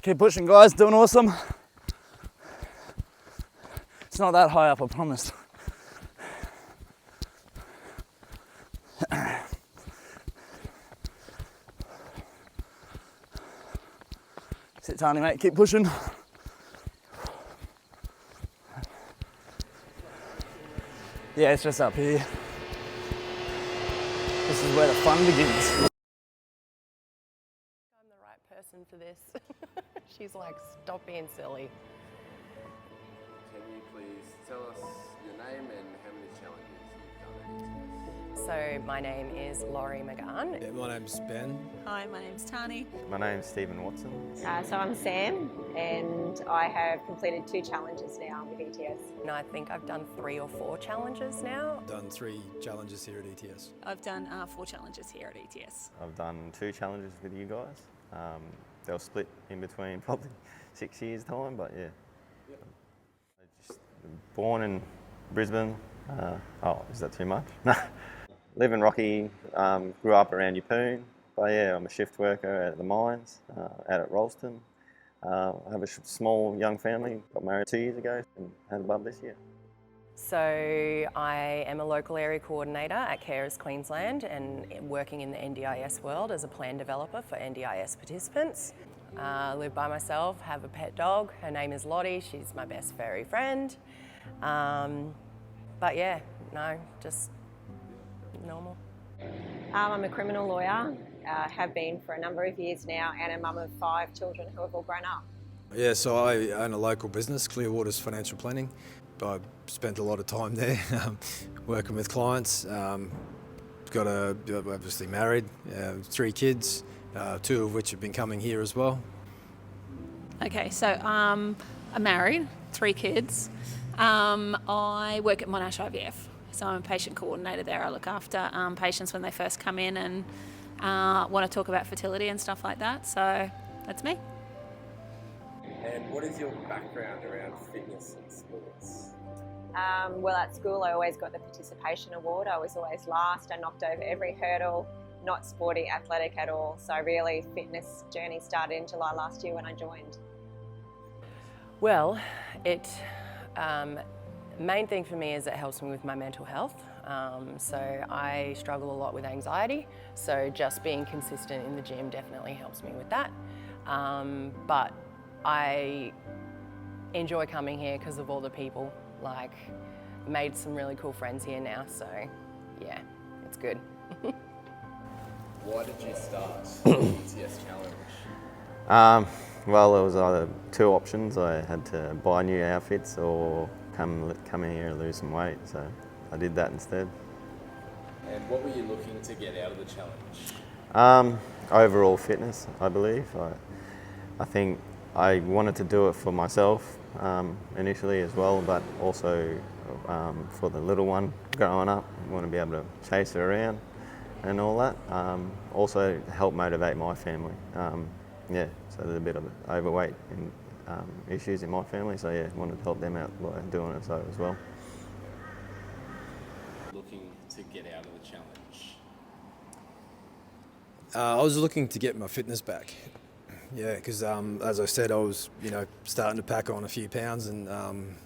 Keep pushing, guys, doing awesome. It's not that high up, I promise. Sit tiny, mate, keep pushing. Yeah, it's just up here. This is where the fun begins. I'm the right person for this. She's like, stop being silly. Can you please tell us your name and how many challenges you've done at ETS? So my name is Laurie McGann. Yeah, my name's Ben. Hi, my name's Tani. My name's Stephen Watson. So I'm Sam, and I have completed 2 challenges now with ETS. And I think I've done 3 or 4 challenges now. Done 3 challenges here at ETS. I've done 4 challenges here at ETS. I've done 2 challenges with you guys. They'll split in between probably 6 years' time, but yeah. Yep. Just born in Brisbane. Is that too much? No. Live in Rocky, grew up around Yeppoon. But yeah, I'm a shift worker at the mines, out at Rolleston. I have a small young family, got married 2 years ago and had a bub this year. So I am a local area coordinator at Carers Queensland and working in the NDIS world as a plan developer for NDIS participants. I live by myself, have a pet dog. Her name is Lottie. She's my best furry friend. But yeah, no, just normal. I'm a criminal lawyer, have been for a number of years now, and a mum of 5 children who have all grown up. Yeah, so I own a local business, Clearwater's Financial Planning. I spent a lot of time there working with clients. Obviously married, 3 kids, 2 of which have been coming here as well. Okay, so I'm married, 3 kids. I work at Monash IVF, so I'm a patient coordinator there. I look after patients when they first come in and want to talk about fertility and stuff like that, so that's me. And what is your background around fitness and sports? Well, at school I always got the participation award. I was always last. I knocked over every hurdle, not sporty, athletic at all. So really, fitness journey started in July last year when I joined. Well, main thing for me is it helps me with my mental health. So I struggle a lot with anxiety. So just being consistent in the gym definitely helps me with that. But I enjoy coming here because of all the people. Like, made some really cool friends here now. So yeah, it's good. Why did you start the ETS challenge? Well, there was either 2 options. I had to buy new outfits or come in here and lose some weight, so I did that instead. And what were you looking to get out of the challenge? Overall fitness, I believe. I think I wanted to do it for myself initially as well, but also for the little one growing up. I want to be able to chase her around and all that. Also help motivate my family. So there's a bit of overweight and issues in my family, so yeah, wanted to help them out by doing it so as well. Looking to get out of the challenge? I was looking to get my fitness back. Yeah, because as I said, I was starting to pack on a few pounds and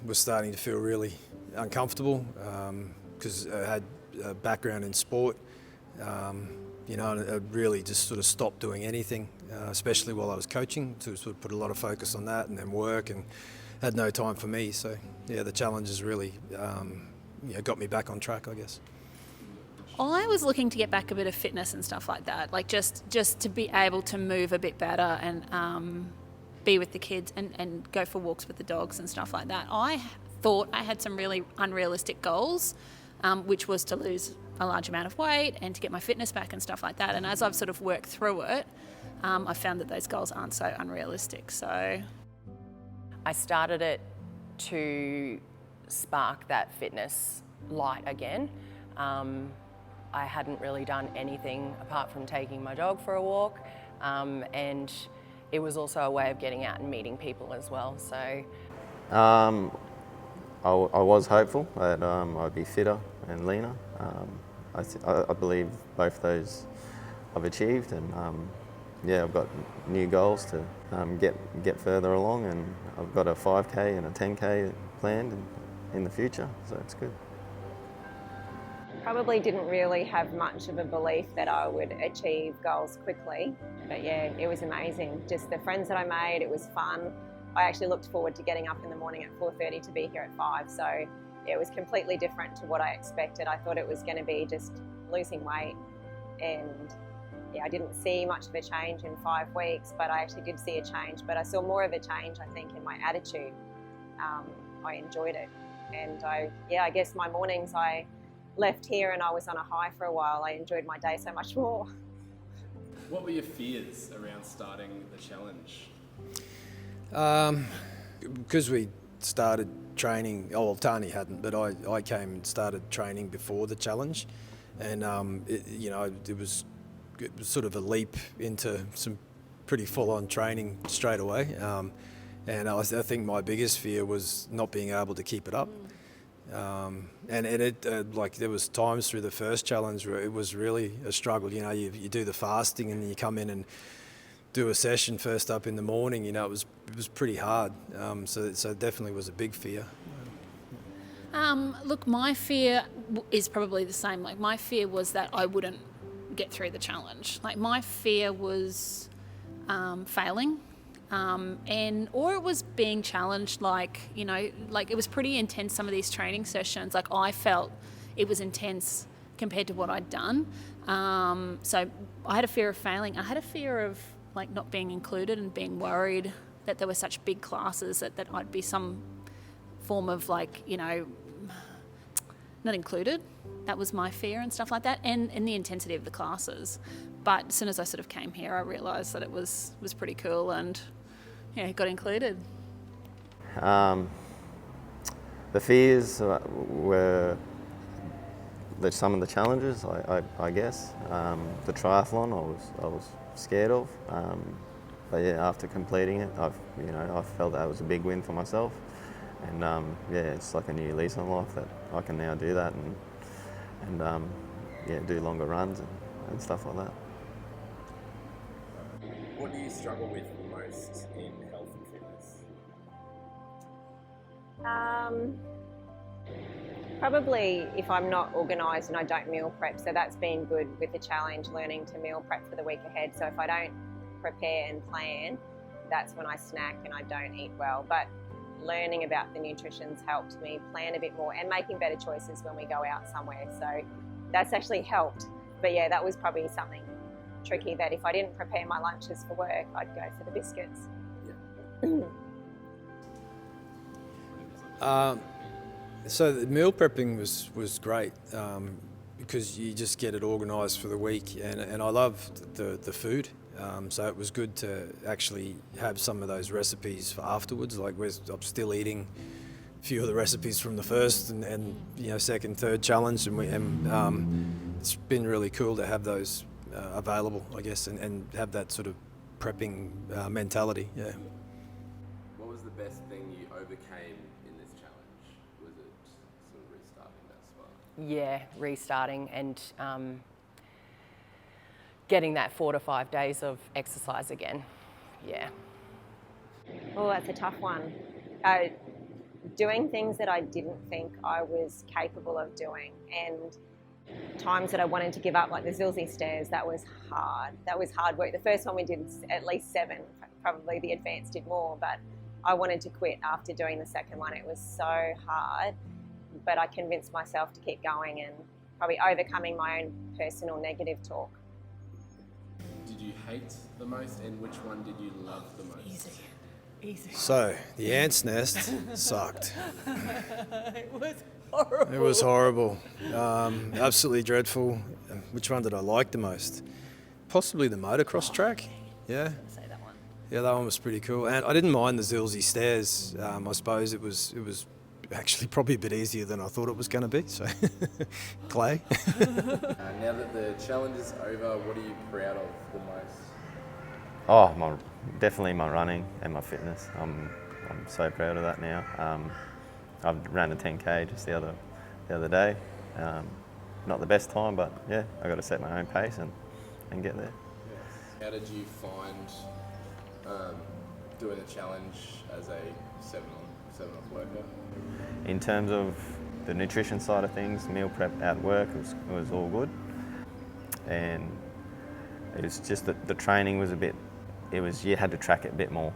was starting to feel really uncomfortable because I had a background in sport. And I really just sort of stopped doing anything, especially while I was coaching, to sort of put a lot of focus on that and then work, and had no time for me. So yeah, the challenge has really got me back on track, I guess. I was looking to get back a bit of fitness and stuff like that, like just to be able to move a bit better and be with the kids and go for walks with the dogs and stuff like that. I thought I had some really unrealistic goals, which was to lose a large amount of weight and to get my fitness back and stuff like that. And as I've sort of worked through it, I found that those goals aren't so unrealistic. So I started it to spark that fitness light again. I hadn't really done anything apart from taking my dog for a walk, and it was also a way of getting out and meeting people as well. So I was hopeful that I'd be fitter and leaner. I believe both those I've achieved, and yeah, I've got new goals to get further along, and I've got a 5K and a 10K planned in the future, so it's good. Probably didn't really have much of a belief that I would achieve goals quickly, but yeah, it was amazing. Just the friends that I made, it was fun. I actually looked forward to getting up in the morning at 4:30 to be here at 5, so it was completely different to what I expected. I thought it was going to be just losing weight, and yeah, I didn't see much of a change in 5 weeks, but I actually did see a change. But I saw more of a change, I think, in my attitude. I enjoyed it, and I guess my mornings I left here and I was on a high for a while. I enjoyed my day so much more. What were your fears around starting the challenge? Because we started training, oh well, Tani hadn't, but I came and started training before the challenge, and it was sort of a leap into some pretty full-on training straight away, and I think my biggest fear was not being able to keep it up. And it like there was times through the first challenge where it was really a struggle. You know, you do the fasting and you come in and do a session first up in the morning. You know, it was pretty hard. So it definitely was a big fear. Look, my fear is probably the same. Like, my fear was that I wouldn't get through the challenge. Like, my fear was failing. Or it was being challenged, like it was pretty intense, some of these training sessions. Like, I felt it was intense compared to what I'd done. So I had a fear of failing. I had a fear of like not being included and being worried that there were such big classes that I'd be some form of like, not included. That was my fear and stuff like that, and the intensity of the classes. But as soon as I sort of came here, I realised that it was pretty cool, and yeah, got included. The fears were some of the challenges, I guess. The triathlon, I was scared of, but yeah, after completing it, I felt that was a big win for myself, and yeah, it's like a new lease on life that I can now do that and do longer runs and stuff like that. What do you struggle with most in health and fitness? Probably if I'm not organised and I don't meal prep, so that's been good with the challenge, learning to meal prep for the week ahead. So if I don't prepare and plan, that's when I snack and I don't eat well. But learning about the nutrition's helped me plan a bit more and making better choices when we go out somewhere. So that's actually helped. But yeah, that was probably something tricky, that if I didn't prepare my lunches for work, I'd go for the biscuits. So the meal prepping was great, because you just get it organised for the week, and I loved the food. So it was good to actually have some of those recipes for afterwards. Like, I'm still eating a few of the recipes from the first and second, third challenge, and it's been really cool to have those available, I guess, and have that sort of prepping mentality. Yeah. What was the best thing you overcame in this challenge? Was it sort of restarting that spot? Yeah, restarting and getting that 4 to 5 days of exercise again. Yeah. Oh, that's a tough one. Doing things that I didn't think I was capable of doing, and times that I wanted to give up, like the Zilzi stairs, that was hard. That was hard work. The first one we did at least 7, probably the advanced did more, but I wanted to quit after doing the second one. It was so hard, but I convinced myself to keep going and probably overcoming my own personal negative talk. Did you hate the most, and which one did you love the most? Easy. So the ants nest sucked. It was horrible. It was horrible. Absolutely dreadful. Which one did I like the most? Possibly the motocross track. Yeah. Say that one. Yeah, that one was pretty cool. And I didn't mind the Zilzi stairs. I suppose it was actually probably a bit easier than I thought it was going to be. So, clay. Now that the challenge is over, what are you proud of the most? Oh, definitely my running and my fitness. I'm so proud of that now. I ran a 10K just the other day. Not the best time, but yeah, I got to set my own pace and get there. How did you find doing the challenge as a 7-on worker? In terms of the nutrition side of things, meal prep at work was all good, and it was just that the training was a bit. You had to track it a bit more.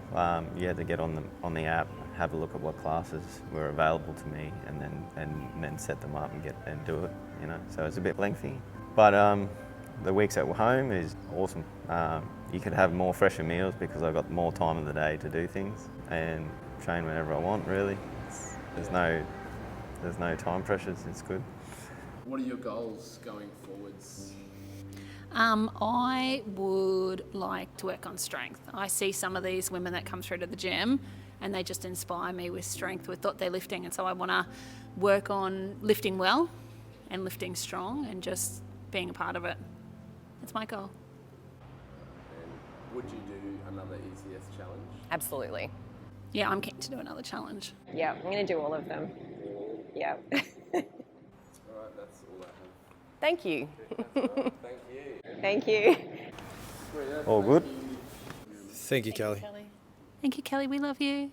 You had to get on the app, have a look at what classes were available to me, and then set them up and do it. You know, so it's a bit lengthy, but the weeks at home is awesome. You could have more fresher meals because I've got more time of the day to do things and train whenever I want. Really, there's no time pressures. It's good. What are your goals going forwards? I would like to work on strength. I see some of these women that come through to the gym and they just inspire me with strength, with what they're lifting. And so I want to work on lifting well and lifting strong and just being a part of it. That's my goal. And would you do another ETS challenge? Absolutely. Yeah, I'm keen to do another challenge. Yeah, I'm going to do all of them. Yeah. All right, that's all I have. Thank you. Thank you. Thank you. All good. Thank you, Kelly. Thank you, Kelly. We love you.